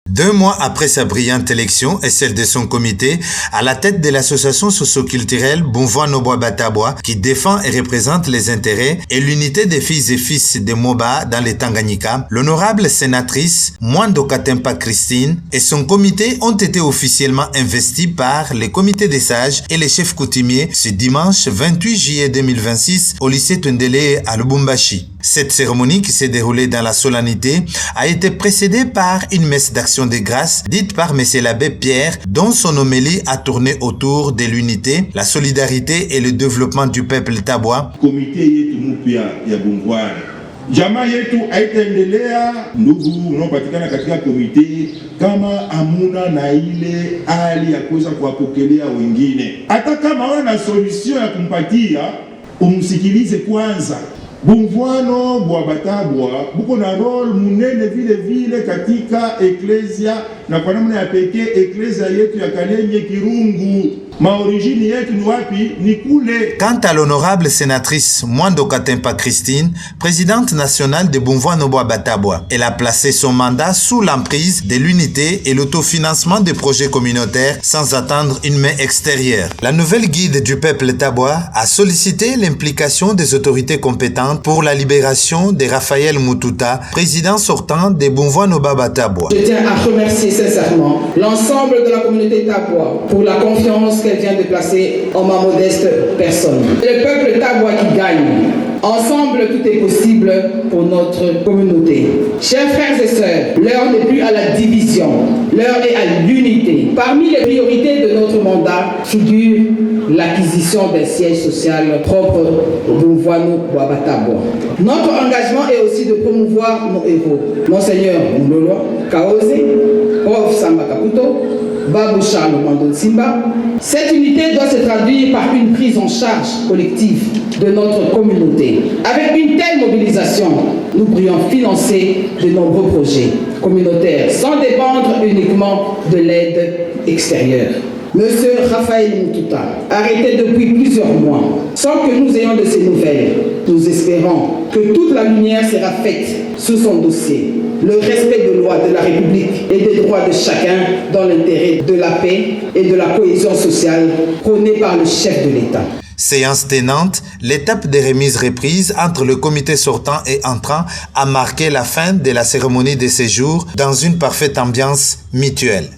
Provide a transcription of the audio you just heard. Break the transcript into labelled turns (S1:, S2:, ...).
S1: 2 mois après sa brillante élection et celle de son comité, à la tête de l'association socio-culturelle Bumvwano-Bwa Batabwa, qui défend et représente les intérêts et l'unité des filles et fils de Moba dans les Tanganyika, l'honorable sénatrice Mwando Katempa Christine et son comité ont été officiellement investis par le comité des sages et les chefs coutumiers ce dimanche 28 juillet 2026 au lycée Twendele à Lubumbashi. Cette cérémonie qui s'est déroulée dans la solennité a été précédée par une messe d'action de grâce dite par M. l'abbé Pierre, dont son homélie a tourné autour de l'unité, la solidarité et le développement du peuple Tabwa.
S2: Comité yetu mpya ya Bumvwano. Jamaa yetu haitaendelea ndugu unaopatikana katika komite kama amuna na ile hali ya kuweza kuwapokelea wengine. Hata kama wana solution ya kumpatia, umsikilize kwanza. Bumvwano-Bwa Batabwa buko na role munene vile vile katika eklesia na kwa namna ya pekee eklesia yetu ya Kalemie Kirungu. Maorigine yetu ni wapi? Ni kule.
S1: Quant à l'honorable sénatrice Mwando Katempa Christine, présidente nationale de Bumvwano-Bwa Batabwa, elle a placé son mandat sous l'emprise de l'unité et l'autofinancement des projets communautaires sans attendre une main extérieure. La nouvelle guide du peuple Tabwa a sollicité l'implication des autorités compétentes pour la libération de Raphaël Mututa, président sortant de Bumvwano-Bwa Batabwa.
S3: Je tiens à remercier sincèrement l'ensemble de la communauté Tabwa pour la confiance qu'elle vient de placer en ma modeste personne. Le peuple Tabwa qui gagne. Ensemble, tout est possible pour notre communauté. Chers frères et sœurs, l'heure n'est plus à la division, l'heure est à l'unité. Parmi les priorités de notre mandat figure l'acquisition d'un siège social propre au Bumvwano-Bwa Batabwa. Notre engagement est aussi de promouvoir nos héros. Monseigneur Mulolo Kaose, Prof Samba Kaputo, Babou Charles Mwando Simba. Cette unité doit se traduire par une prise en charge collective de notre communauté. Avec une telle mobilisation, nous pourrions financer de nombreux projets communautaires sans dépendre uniquement de l'aide extérieure. Monsieur Raphaël Mututa, arrêté depuis plusieurs mois, sans que nous ayons de ses nouvelles, nous espérons que toute la lumière sera faite sur son dossier. Le respect de loi de la République et des droits de chacun dans l'intérêt de la paix et de la cohésion sociale prônée par le chef de l'État.
S1: Séance tenante, l'étape de remise reprise entre le comité sortant et entrant a marqué la fin de la cérémonie de séjour dans une parfaite ambiance mutuelle.